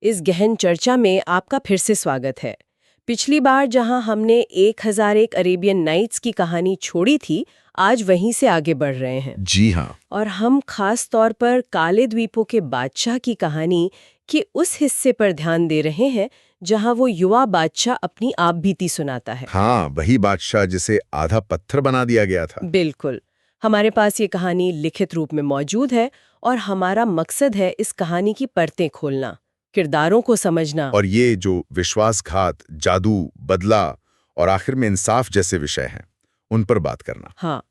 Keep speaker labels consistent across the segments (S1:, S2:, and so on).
S1: इस गहन चर्चा में आपका फिर से स्वागत है। पिछली बार जहां हमने 1001 अरेबियन नाइट्स की कहानी छोड़ी थी, आज वहीं से आगे बढ़ रहे हैं।
S2: जी हाँ।
S1: और हम खास तौर पर काले द्वीपों के बादशाह की कहानी के उस हिस्से पर ध्यान दे रहे हैं जहां वो युवा बादशाह अपनी आप बीती सुनाता है।
S2: हाँ, वही बादशाह जिसे आधा पत्थर बना दिया गया था।
S1: बिल्कुल। हमारे पास ये कहानी लिखित रूप में मौजूद है और हमारा मकसद है इस कहानी की परतें खोलना, किरदारों को समझना।
S2: और ये जो विश्वासघात, जादू, बदला और आखिर में इंसाफ जैसे विषय हैं, उन पर बात करना।
S1: हाँ,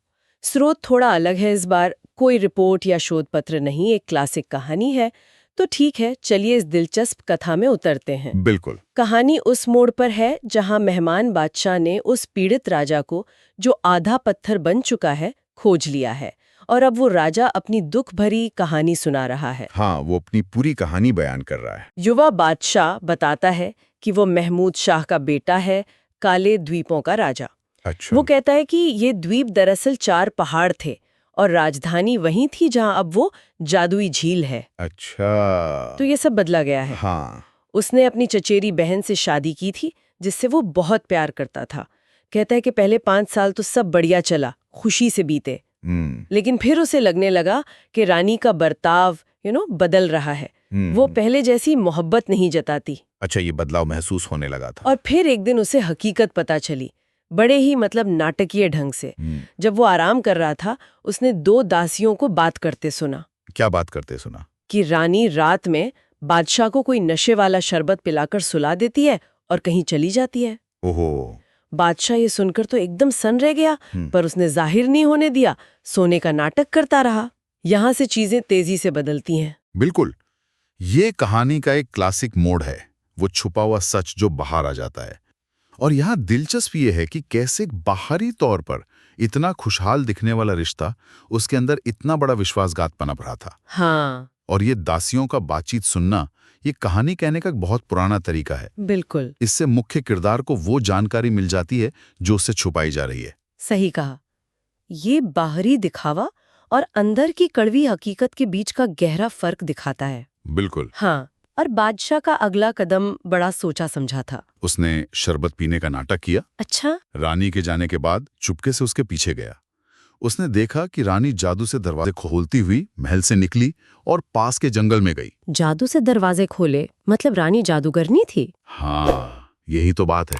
S1: स्रोत थोड़ा अलग है इस बार, कोई रिपोर्ट या शोध पत्र नहीं, एक क्लासिक कहानी है। तो ठीक है, चलिए इस दिलचस्प कथा में उतरते हैं।
S2: बिल्कुल।
S1: कहानी उस मोड़ पर है जहां मेहमान बादशाह ने उस पीड़ित राजा को, जो आधा पत्थर बन चुका है, खोज लिया है और अब वो राजा अपनी दुख भरी कहानी सुना रहा है।
S2: हाँ, वो अपनी पूरी कहानी बयान कर रहा है।
S1: युवा बादशाह बताता है कि वो महमूद शाह का बेटा है, काले द्वीपों का राजा।
S2: अच्छा।
S1: वो कहता है कि ये द्वीप दरअसल 4 पहाड़ थे और राजधानी वहीं थी जहां अब वो जादुई झील है।
S2: अच्छा।
S1: तो ये सब बदला गया है।
S2: हाँ।
S1: उसने अपनी चचेरी बहन से शादी की थी जिससे वो बहुत प्यार करता था। कहता है कि पहले 5 साल तो सब बढ़िया चला, खुशी से बीते। लेकिन फिर उसे लगने लगा कि रानी का बर्ताव बदल रहा है। वो पहले जैसी मोहब्बत नहीं जताती।
S2: अच्छा, ये बदलाव महसूस होने लगा था।
S1: और फिर एक दिन उसे हकीकत पता चली, बड़े ही नाटकीय ढंग से। जब वो आराम कर रहा था, उसने 2 दासियों को बात करते सुना।
S2: क्या बात करते सुना?
S1: कि रानी रात में बादशाह को कोई नशे वाला शरबत पिलाकर सुला देती है और कहीं चली जाती है।
S2: ओहो।
S1: बादशाह ये सुनकर तो एकदम सन रह गया, पर उसने जाहिर नहीं होने दिया, सोने का नाटक करता रहा। यहाँ से चीजें तेजी से बदलती हैं।
S2: बिल्कुल। ये कहानी का एक क्लासिक मोड़ है, वो छुपा हुआ सच जो बाहर आ जाता है। और यहाँ दिलचस्प ये है कि कैसे बाहरी तौर पर इतना खुशहाल दिखने वाला रिश्ता, उसके अंदर इतना बड़ा विश्वासघात पनप रहा था।
S1: हाँ,
S2: और ये दासियों का बातचीत सुनना, ये कहानी कहने का एक बहुत पुराना तरीका है।
S1: बिल्कुल
S2: इससे मुख्य किरदार को वो जानकारी मिल जाती है जो उससे छुपाई जा रही है।
S1: सही कहा। ये बाहरी दिखावा और अंदर की कड़वी हकीकत के बीच का गहरा फर्क दिखाता है।
S2: बिल्कुल।
S1: हाँ, और बादशाह का अगला कदम बड़ा सोचा समझा था।
S2: उसने शरबत पीने का नाटक किया।
S1: अच्छा।
S2: रानी के जाने के बाद चुपके से उसके पीछे गया। उसने देखा कि रानी जादू से दरवाजे खोलती हुई महल से निकली और पास के जंगल में गई।
S1: जादू से दरवाजे खोले मतलब रानी जादूगरनी थी?
S2: हाँ, यही तो बात है।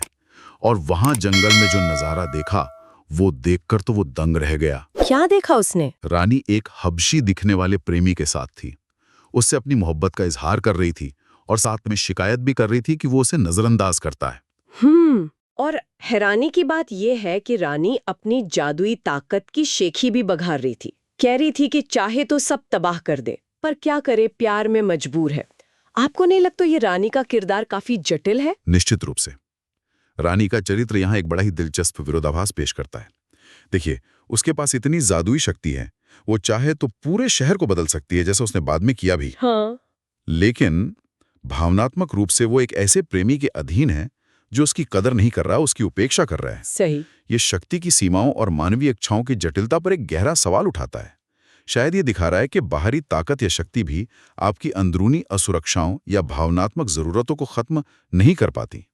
S2: और वहां जंगल में जो नजारा देखा, वो देखकर तो वो दंग रह गया।
S1: क्या देखा उसने?
S2: रानी एक हबशी दिखने वाले प्रेमी के साथ थी। उससे अपनी मोहब्बत का इजहार कर रही थी और साथ में शिकायत भी कर रही थी कि वो उसे नजरअंदाज करता है।
S1: और हैरानी की बात यह है कि रानी अपनी जादुई ताकत की शेखी भी बघार रही थी। कह रही थी कि चाहे तो सब तबाह कर दे, पर क्या करे, प्यार में मजबूर है। आपको नहीं लगता ये रानी का किरदार काफी जटिल है?
S2: निश्चित रूप से। रानी का चरित्र यहाँ एक बड़ा ही दिलचस्प विरोधाभास पेश करता है। देखिए, उसके पास इतनी जादुई शक्ति है, वो चाहे तो पूरे शहर को बदल सकती है, जैसा उसने बाद में किया भी।
S1: हाँ।
S2: लेकिन भावनात्मक रूप से वो एक ऐसे प्रेमी के अधीन है जो उसकी कदर नहीं कर रहा, उसकी उपेक्षा कर रहा है।
S1: सही।
S2: ये शक्ति की सीमाओं और मानवीय इच्छाओं की जटिलता पर एक गहरा सवाल उठाता है। शायद ये दिखा रहा है कि बाहरी ताकत या शक्ति भी आपकी अंदरूनी असुरक्षाओं या भावनात्मक जरूरतों को खत्म नहीं कर पाती।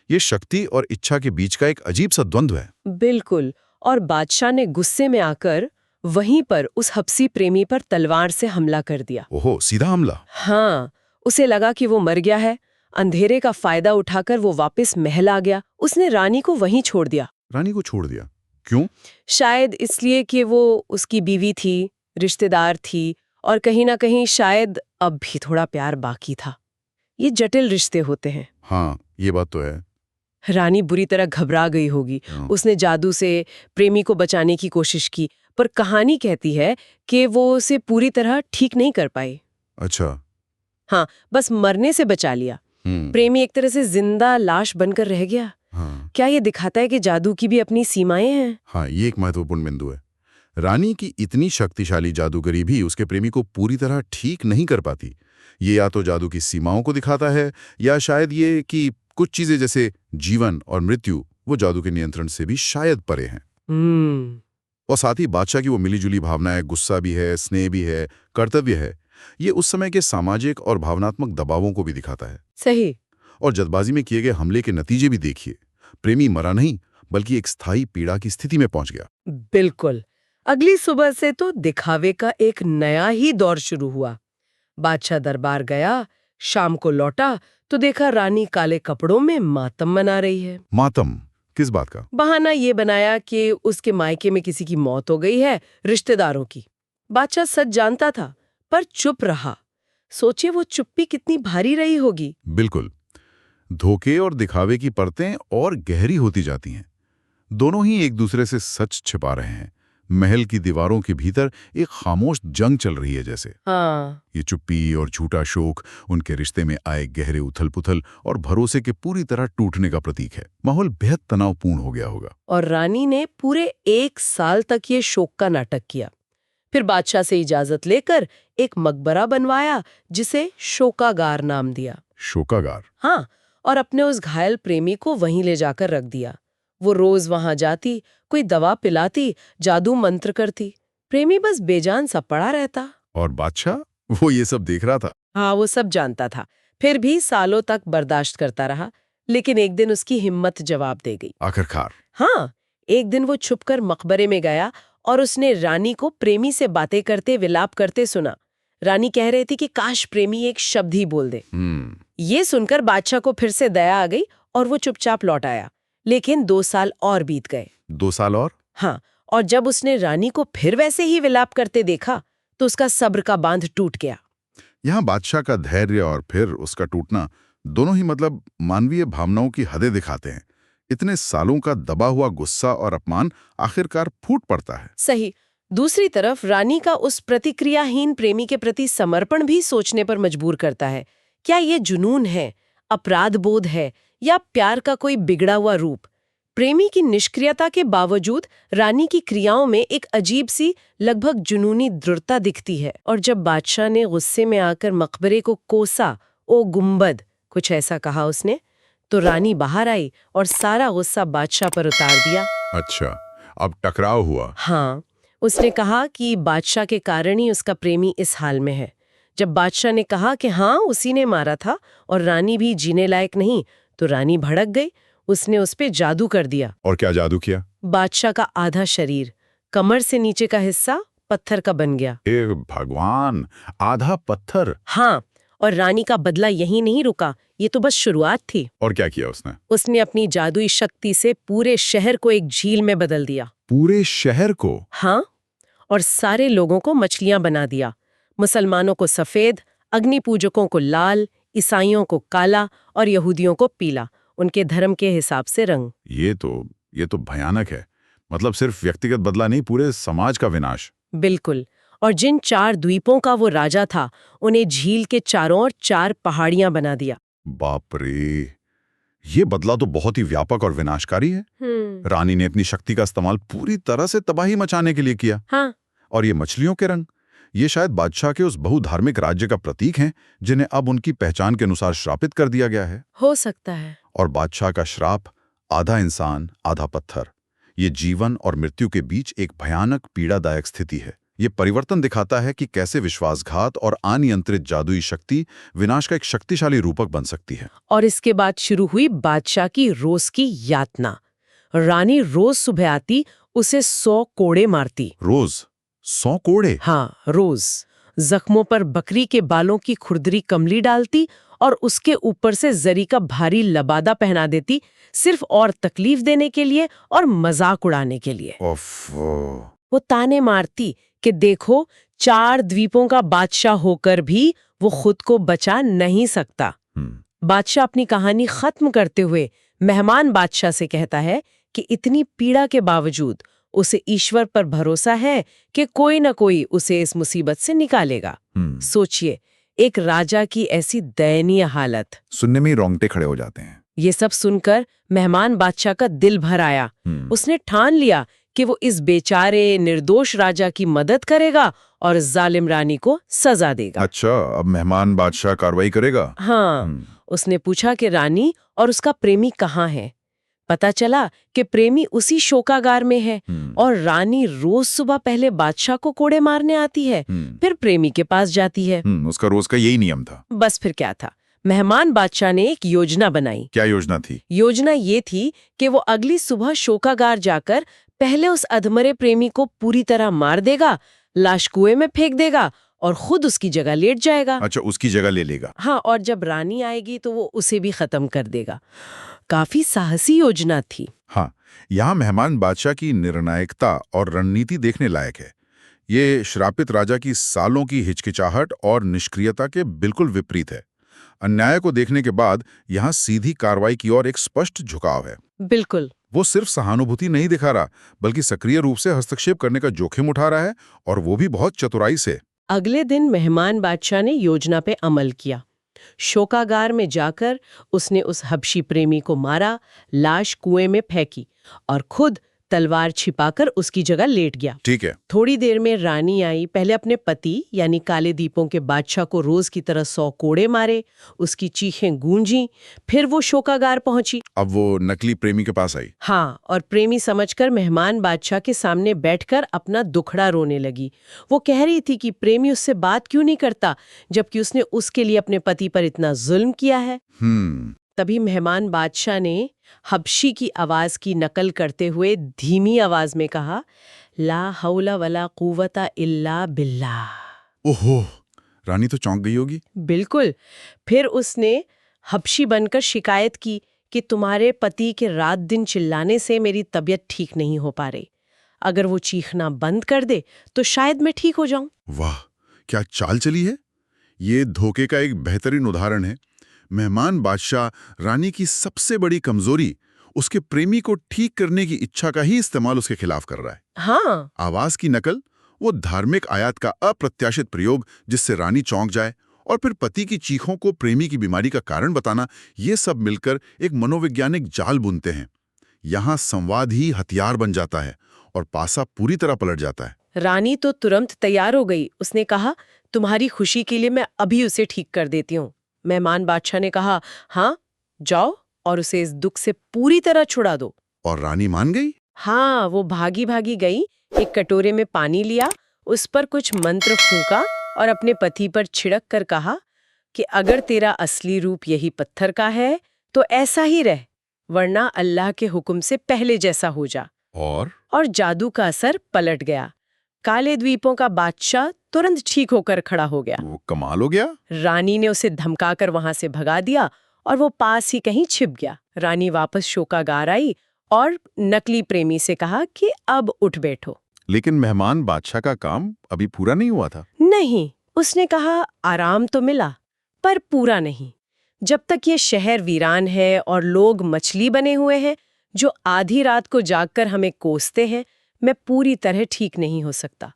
S2: ये शक्ति और इच्छा के बीच का एक अजीब सा द्वंद्व है।
S1: बिल्कुल। और बादशाह ने गुस्से में आकर वहीं पर उस हबसी प्रेमी पर तलवार से हमला कर दिया।
S2: ओहो, सीधा हमला।
S1: हाँ, उसे लगा कि वो मर गया है। अंधेरे का फायदा उठाकर वो वापस महल आ गया। उसने रानी को वहीं छोड़ दिया।
S2: रानी को छोड़ दिया? क्यों?
S1: शायद इसलिए कि वो उसकी बीवी थी, रिश्तेदार थी और कहीं ना कहीं शायद अब भी थोड़ा प्यार बाकी था। ये जटिल रिश्ते होते हैं।
S2: हाँ, ये बात तो है।
S1: रानी बुरी तरह घबरा गई होगी। उसने जादू से प्रेमी को बचाने की कोशिश की, पर कहानी कहती है कि वो उसे पूरी तरह ठीक नहीं कर पाई।
S2: अच्छा।
S1: हाँ, बस मरने से बचा लिया। प्रेमी एक तरह से जिंदा लाश बनकर रह गया।
S2: हाँ।
S1: क्या ये दिखाता है कि जादू की भी अपनी सीमाएं हैं?
S2: हाँ, ये एक महत्वपूर्ण बिंदु है। रानी की इतनी शक्तिशाली जादूगरी भी उसके प्रेमी को पूरी तरह ठीक नहीं कर पाती। ये या तो जादू की सीमाओं को दिखाता है, या शायद ये कि कुछ चीजें जैसे जीवन और मृत्यु वो जादू के नियंत्रण से भी शायद परे हैं। और साथ ही बादशाह की वो मिलीजुली भावनाएं, गुस्सा भी है, स्नेह भी है, कर्तव्य है, ये उस समय के सामाजिक और भावनात्मक दबावों को भी दिखाता है।
S1: सही।
S2: और जल्दबाजी में किए गए हमले के नतीजे भी देखिए। प्रेमी मरा नहीं, बल्कि एक स्थायी पीड़ा की स्थिति में पहुंच गया।
S1: बिल्कुल। अगली सुबह से तो दिखावे का एक नया ही दौर शुरू हुआ। बादशाह दरबार गया, शाम को लौटा तो देखा रानी काले कपड़ों में मातम मना रही है।
S2: मातम? किस बात का?
S1: बहाना ये बनाया कि उसके मायके में किसी की मौत हो गई है, रिश्तेदारों की। बादशाह सच जानता था, पर चुप रहा। सोचे वो चुप्पी कितनी भारी रही होगी।
S2: बिल्कुल। धोखे और दिखावे की परतें और गहरी होती जाती हैं। दोनों ही एक दूसरे से सच छिपा रहे हैं। महल की दीवारों के भीतर एक खामोश जंग चल रही है जैसे।
S1: हाँ।
S2: ये चुप्पी और झूठा शोक उनके रिश्ते में आए गहरे उथल-पुथल और भरोसे के पूरी तरह टूटने का प्रतीक है। माहौल बेहद तनावपूर्ण हो गया होगा।
S1: और रानी ने पूरे 1 साल तक ये शोक का नाटक किया। फिर बादशाह से इजाजत लेकर एक मकबरा बनवाया, जिसे शोकागार नाम दिया।
S2: शोकागार?
S1: हाँ, और अपने उस घायल प्रेमी को वहीं ले जाकर रख दिया। वो रोज वहां जाती, कोई दवा पिलाती, जादू मंत्र करती। प्रेमी बस बेजान सा पड़ा रहता।
S2: और बादशाह? वो ये सब देख रहा था।
S1: हाँ, वो सब जानता था। फिर भी सालों तक बर्दाश्त करता रहा, लेकिन एक दिन उसकी हिम्मत जवाब दे गई।
S2: आखिरकार?
S1: हाँ, एक दिन वो छुपकर मकबरे में गया और उसने रानी को प्रेमी से बातें करते, विलाप करते सुना। रानी कह रही थी कि काश प्रेमी एक शब्द ही बोल दे। ये सुनकर बादशाह को फिर से दया आ गई और वो चुपचाप लौट आया। लेकिन 2 साल और बीत गए।
S2: 2 साल और?
S1: हाँ, और जब उसने रानी को फिर वैसे ही विलाप करते देखा तो उसका सब्र का बांध टूट गया।
S2: यहाँ बादशाह का धैर्य और फिर उसका टूटना दोनों ही मतलब मानवीय भावनाओं की हदें दिखाते हैं। इतने सालों का दबा हुआ गुस्सा और अपमान आखिरकार फूट पड़ता है।
S1: सही। दूसरी तरफ रानी का उस प्रतिक्रियाहीन प्रेमी के प्रति समर्पण भी सोचने पर मजबूर करता है। क्या ये जुनून है, अपराध बोध है, या प्यार का कोई बिगड़ा हुआ रूप? प्रेमी की निष्क्रियता के बावजूद रानी की क्रियाओं में एक अजीब सी, लगभग जुनूनी दृढ़ता दिखती है। और जब बादशाह ने गुस्से में आकर मकबरे को कोसा, ओ गुंबद, कुछ ऐसा कहा उसने, तो रानी बाहर आई और सारा गुस्सा बादशाह पर उतार दिया।
S2: अच्छा, अब टकराव हुआ?
S1: हाँ, उसने कहा कि बादशाह के कारण ही उसका प्रेमी इस हाल में है। जब बादशाह ने कहा कि हाँ, उसी ने मारा था और रानी भी जीने लायक नहीं, तो रानी भड़क गई। उसने उस पे जादू कर दिया।
S2: और क्या जादू किया?
S1: बादशाह का आधा शरीर, कमर से नीचे का हिस्सा पत्थर का बन गया।
S2: हे भगवान, आधा पत्थर?
S1: हाँ, और रानी का बदला यहीं नहीं रुका, ये तो बस शुरुआत थी।
S2: और क्या किया उसने?
S1: उसने अपनी जादुई शक्ति से पूरे शहर को एक झील में बदल दिया।
S2: पूरे शहर को?
S1: हाँ, और सारे लोगों को मछलियां बना दिया। मुसलमानों को सफेद, अग्नि पूजकों को लाल, ईसाइयों को काला और यहूदियों को पीला, उनके धर्म के हिसाब से रंग।
S2: ये तो भयानक है। मतलब सिर्फ व्यक्तिगत बदला नहीं, पूरे समाज का विनाश।
S1: बिल्कुल। और जिन 4 द्वीपों का वो राजा था, उन्हें झील के चारों ओर 4 पहाड़ियां बना दिया।
S2: बाप रे, ये बदला तो बहुत ही व्यापक और विनाशकारी है। रानी ने अपनी शक्ति का इस्तेमाल पूरी तरह से तबाही मचाने के लिए किया।
S1: हाँ।
S2: और ये मछलियों के रंग, ये शायद बादशाह के उस बहुधार्मिक राज्य का प्रतीक हैं, जिन्हें अब उनकी पहचान के अनुसार श्रापित कर दिया गया है।
S1: हो सकता है।
S2: और बादशाह का श्राप, आधा इंसान आधा पत्थर, ये जीवन और मृत्यु के बीच एक भयानक पीड़ादायक स्थिति है। ये परिवर्तन दिखाता है कि कैसे विश्वासघात और अनियंत्रित जादुई शक्ति विनाश का एक शक्तिशाली रूपक बन सकती है।
S1: और इसके बाद शुरू हुई बादशाह की रोज की यातना। रानी रोज सुबह आती, उसे 100 कोड़े मारती।
S2: रोज 100 कोड़े?
S1: हाँ, रोज। जख्मों पर बकरी के बालों की खुरदरी कमली डालती और उसके ऊपर से जरी का भारी लबादा पहना देती, सिर्फ और तकलीफ देने के लिए और मजाक उड़ाने के लिए। वो ताने मारती कि देखो, 4 द्वीपों का बादशाह होकर भी वो खुद को बचा नहीं सकता। बादशाह अपनी कहानी खत्म करते हुए मेहमान बादशाह से कहता है कि इतनी पीड़ा के बावजूद उसे ईश्वर पर भरोसा है कि कोई न कोई उसे इस मुसीबत से निकालेगा। सोचिए, एक राजा की ऐसी दयनीय हालत।
S2: सुनने में ही रोंगटे खड़े हो जाते हैं।
S1: ये सब सुनकर मेहमान बादशाह का दिल भर आया। उसने ठान लिया कि वो इस बेचारे निर्दोष राजा की मदद करेगा और जालिम रानी को सजा देगा।
S2: अच्छा, अब मेहमान बादशाह कार्रवाई करेगा?
S1: हाँ। उसने पूछा कि रानी और उसका प्रेमी कहाँ है। पता चला कि प्रेमी उसी शोकागार में है और रानी रोज सुबह पहले बादशाह को कोड़े मारने आती है, फिर प्रेमी के पास जाती है।
S2: उसका रोज का यही नियम था।
S1: बस फिर क्या था, मेहमान बादशाह ने एक योजना बनाई।
S2: क्या योजना थी?
S1: योजना ये थी कि वो अगली सुबह शोकागार जाकर पहले उस अधमरे प्रेमी को पूरी तरह मार देगा, लाश कुएं में फेंक देगा और खुद उसकी जगह लेट जाएगा।
S2: अच्छा, उसकी जगह ले लेगा।
S1: हाँ, और जब रानी आएगी तो वो उसे भी खत्म कर देगा। काफी साहसी योजना थी।
S2: हाँ, यहाँ मेहमान बादशाह की निर्णायकता और रणनीति देखने लायक है। ये श्रापित राजा की सालों की हिचकिचाहट और निष्क्रियता के बिल्कुल विपरीत है। अन्याय को देखने के बाद यहाँ सीधी कार्रवाई की ओर एक स्पष्ट झुकाव है।
S1: बिल्कुल।
S2: वो सिर्फ सहानुभूति नहीं दिखा रहा, बल्कि सक्रिय रूप से हस्तक्षेप करने का जोखिम उठा रहा है, और वो भी बहुत चतुराई से।
S1: अगले दिन मेहमान बादशाह ने योजना पे अमल किया। शोकागार में जाकर उसने उस हबशी प्रेमी को मारा, लाश कुएं में फेंकी और खुद तलवार छिपाकर उसकी जगह लेट गया।
S2: ठीक है।
S1: थोड़ी देर में रानी आई, पहले अपने पति यानी काले दीपों के बादशाह को रोज की तरह 100 कोड़े मारे, उसकी चीखें गूंजी, फिर वो शोकागार पहुंची।
S2: अब वो नकली प्रेमी के पास आई।
S1: हाँ, और प्रेमी समझकर मेहमान बादशाह के सामने बैठकर अपना दुखड़ा रोने लगी। वो कह रही थी कि प्रेमी उससे बात क्यों नहीं करता, जबकि उसने उसके लिए अपने पति पर इतना जुल्म किया है। तभी मेहमान बादशाह ने हबशी की आवाज की नकल करते हुए धीमी आवाज में कहा, ला हौला वला कुव्वता इल्ला बिल्लाह।
S2: ओहो, रानी तो चौंक गई होगी।
S1: बिल्कुल। फिर उसने हबशी बनकर शिकायत की कि तुम्हारे पति के रात दिन चिल्लाने से मेरी तबीयत ठीक नहीं हो पा रही। अगर वो चीखना बंद कर दे तो शायद मैं ठीक हो जाऊं।
S2: वाह, क्या चाल चली है। ये धोखे का एक बेहतरीन उदाहरण है। मेहमान बादशाह रानी की सबसे बड़ी कमजोरी, उसके प्रेमी को ठीक करने की इच्छा का ही इस्तेमाल उसके खिलाफ कर रहा है।
S1: हाँ।
S2: आवाज की नकल, वो धार्मिक आयात का अप्रत्याशित प्रयोग जिससे रानी चौंक जाए, और फिर पति की चीखों को प्रेमी की बीमारी का कारण बताना, ये सब मिलकर एक मनोवैज्ञानिक जाल बुनते हैं। यहाँ संवाद ही हथियार बन जाता है और पासा पूरी तरह पलट जाता है।
S1: रानी तो तुरंत तैयार हो गई। उसने कहा, तुम्हारी खुशी के लिए मैं अभी उसे ठीक कर देती हूँ। मेहमान बादशाह ने कहा, हाँ जाओ और उसे इस दुख से पूरी तरह छुड़ा दो।
S2: और रानी मान गई?
S1: हाँ, वो भागी भागी गई, एक कटोरे में पानी लिया, उस पर कुछ मंत्र फूंका और अपने पति पर छिड़क कर कहा कि अगर तेरा असली रूप यही पत्थर का है तो ऐसा ही रह, वरना अल्लाह के हुक्म से पहले जैसा हो जा।
S2: और
S1: जादू का असर पलट गया। काले द्वीपों का बादशाह तुरंत ठीक होकर खड़ा हो गया।
S2: वो कमाल हो गया।
S1: रानी ने उसे धमकाकर वहां से भगा दिया और वो पास ही कहीं छिप गया। रानी वापस शोकागार आई और नकली प्रेमी से कहा कि अब उठ बैठो।
S2: लेकिन मेहमान बादशाह का काम अभी पूरा नहीं हुआ था।
S1: नहीं, उसने कहा, आराम तो मिला पर पूरा नहीं। जब तक ये शहर वीरान है और लोग मछली बने हुए हैं जो आधी रात को जागकर हमें कोसते हैं, मैं पूरी तरह ठीक नहीं हो सकता।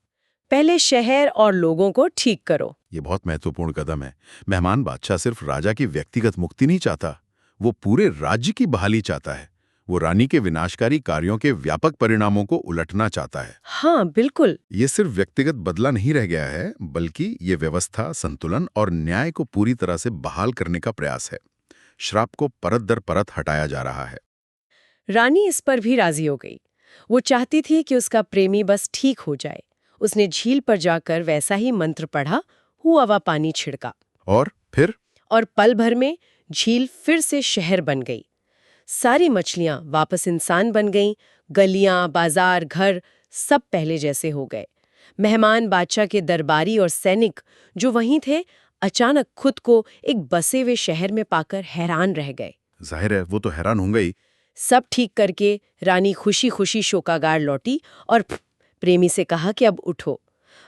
S1: पहले शहर और लोगों को ठीक करो।
S2: ये बहुत महत्वपूर्ण कदम है। मेहमान बादशाह सिर्फ राजा की व्यक्तिगत मुक्ति नहीं चाहता, वो पूरे राज्य की बहाली चाहता है। वो रानी के विनाशकारी कार्यों के व्यापक परिणामों को उलटना चाहता है।
S1: हाँ बिल्कुल।
S2: ये सिर्फ व्यक्तिगत बदला नहीं रह गया है, बल्कि ये व्यवस्था, संतुलन और न्याय को पूरी तरह से बहाल करने का प्रयास है। श्राप को परत दर परत हटाया जा रहा है।
S1: रानी इस पर भी राजी हो गई। वो चाहती थी कि उसका प्रेमी बस ठीक हो जाए। उसने झील पर जाकर वैसा ही मंत्र पढ़ा, हुआ वा पानी छिड़का,
S2: और फिर
S1: पल भर में झील फिर से शहर बन गई। सारी मछलियां वापस इंसान बन गईं। गलियां, बाजार, घर सब पहले जैसे हो गए। मेहमान बादशाह के दरबारी और सैनिक जो वहीं थे, अचानक खुद को एक बसे हुए शहर में पाकर हैरान रह गए।
S2: जाहिर है वो तो हैरान होंगे ही।
S1: सब ठीक करके रानी खुशी खुशी शोकागार लौटी और प्रेमी से कहा कि अब उठो।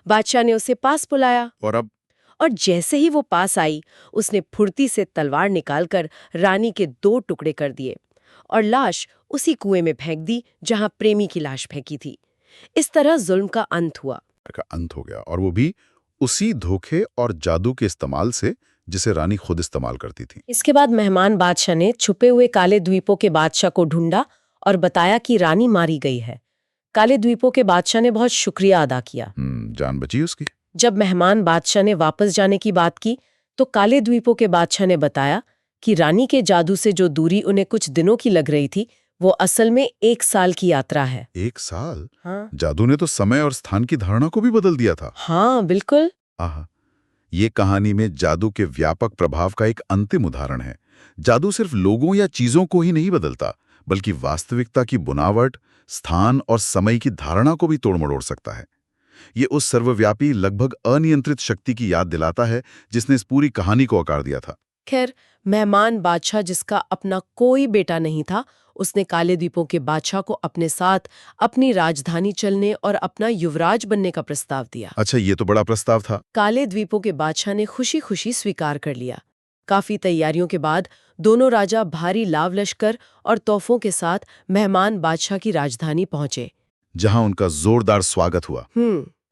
S1: बादशाह ने उसे पास बुलाया और जैसे ही वो पास आई, उसने फुर्ती से तलवार निकालकर रानी के 2 टुकड़े कर दिए और लाश उसी कुएं में फेंक दी जहां प्रेमी की लाश फेंकी थी। इस तरह जुल्म का अंत हुआ।
S2: अंत हो गया, और वो भी उसी धोखे और जादू के इस्तेमाल से जिसे रानी खुद इस्तेमाल करती थी।
S1: इसके बाद मेहमान बादशाह ने छुपे हुए काले द्वीपों के बादशाह को ढूंढा और बताया कि रानी मारी गई है। काले द्वीपों के बादशाह ने बहुत शुक्रिया अदा किया।
S2: जान बची उसकी।
S1: जब मेहमान बादशाह ने वापस जाने की बात की तो काले द्वीपों के बादशाह ने बताया कि रानी के जादू से जो दूरी उन्हें कुछ दिनों की लग रही थी, वो असल में 1 साल की यात्रा है।
S2: 1 साल?
S1: हाँ
S2: जादू ने तो समय और स्थान की धारणा को भी बदल दिया था।
S1: हाँ बिल्कुल।
S2: आहा, ये कहानी में जादू के व्यापक प्रभाव का एक अंतिम उदाहरण है। जादू सिर्फ लोगों या चीजों को ही नहीं बदलता, बल्कि वास्तविकता की बुनावट, स्थान और समय की धारणा को भी तोड़ मरोड़ सकता है। ये उस सर्वव्यापी, लगभग अनियंत्रित शक्ति की याद दिलाता है जिसने इस पूरी कहानी को आकार दिया था।
S1: खैर, मेहमान बादशाह जिसका अपना कोई बेटा नहीं था, उसने काले द्वीपों के बादशाह को अपने साथ अपनी राजधानी चलने और अपना युवराज बनने का प्रस्ताव दिया।
S2: अच्छा, ये तो बड़ा प्रस्ताव था।
S1: काले द्वीपों के बादशाह ने खुशी खुशी स्वीकार कर लिया। काफी तैयारियों के बाद दोनों राजा भारी लाव लश्कर और तोहफों के साथ मेहमान बादशाह की राजधानी पहुंचे।
S2: जहां उनका जोरदार स्वागत हुआ।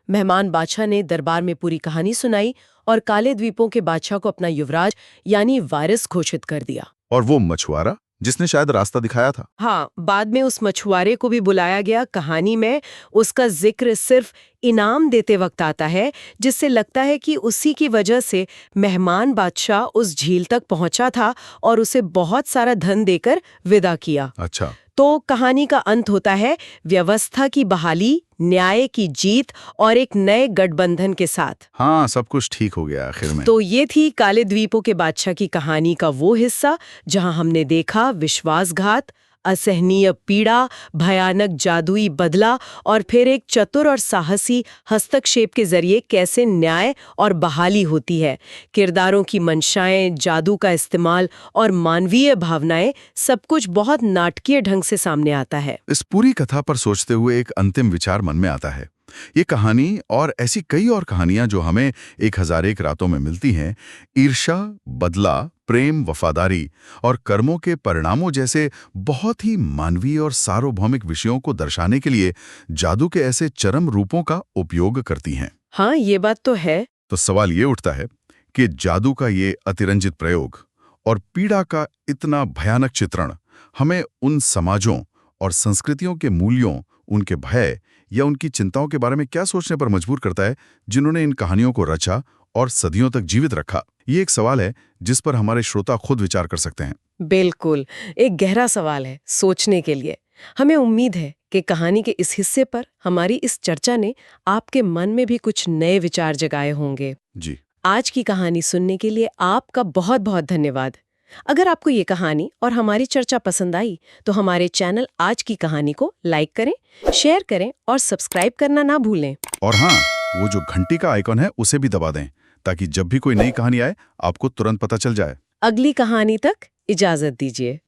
S1: मेहमान बादशाह ने दरबार में पूरी कहानी सुनाई और काले द्वीपों के बादशाह को अपना युवराज यानी वारिस घोषित कर दिया।
S2: और वो मछुआरा जिसने शायद रास्ता दिखाया था।
S1: हाँ, बाद में उस मछुआरे को भी बुलाया गया। कहानी में उसका जिक्र सिर्फ इनाम देते वक्त आता है, जिससे लगता है कि उसी की वजह से मेहमान बादशाह उस झील तक पहुंचा था और उसे बहुत सारा धन देकर विदा किया।
S2: अच्छा,
S1: तो कहानी का अंत होता है व्यवस्था की बहाली, न्याय की जीत और एक नए गठबंधन के साथ।
S2: हाँ, सब कुछ ठीक हो गया आखिर में।
S1: तो ये थी काले द्वीपों के बादशाह की कहानी का वो हिस्सा जहां हमने देखा विश्वासघात, असहनीय पीड़ा, भयानक जादुई बदला और फिर एक चतुर और साहसी हस्तक्षेप के जरिए कैसे न्याय और बहाली होती है। किरदारों की मंशाएं, जादू का इस्तेमाल और मानवीय भावनाएं, सब कुछ बहुत नाटकीय ढंग से सामने आता है।
S2: इस पूरी कथा पर सोचते हुए एक अंतिम विचार मन में आता है। ये कहानी और ऐसी कई और कहानियां जो हमें 1001 रातों में मिलती हैं, ईर्ष्या, बदला, प्रेम, वफादारी और कर्मों के परिणामों जैसे बहुत ही मानवीय और सार्वभौमिक विषयों को दर्शाने के लिए जादू के ऐसे चरम रूपों का उपयोग करती हैं।
S1: हाँ, ये बात तो है।
S2: तो सवाल ये उठता है कि जादू का ये अतिरंजित प्रयोग और पीड़ा का इतना भयानक चित्रण हमें उन समाजों और संस्कृतियों के मूल्यों, उनके भय या उनकी चिंताओं के बारे में क्या सोचने पर मजबूर करता है, जिन्होंने इन कहानियों को रचा और सदियों तक जीवित रखा। ये एक सवाल है जिस पर हमारे श्रोता खुद विचार कर सकते हैं।
S1: बिल्कुल, एक गहरा सवाल है सोचने के लिए। हमें उम्मीद है कि कहानी के इस हिस्से पर हमारी इस चर्चा ने आपके मन में भी कुछ नए विचार जगाए होंगे।
S2: जी,
S1: आज की कहानी सुनने के लिए आपका बहुत बहुत धन्यवाद। अगर आपको ये कहानी और हमारी चर्चा पसंद आई तो हमारे चैनल आज की कहानी को लाइक करें, शेयर करें और सब्सक्राइब करना ना भूलें।
S2: और हाँ, वो जो घंटी का आइकॉन है उसे भी दबा दें, ताकि जब भी कोई नई कहानी आए आपको तुरंत पता चल जाए।
S1: अगली कहानी तक इजाजत दीजिए।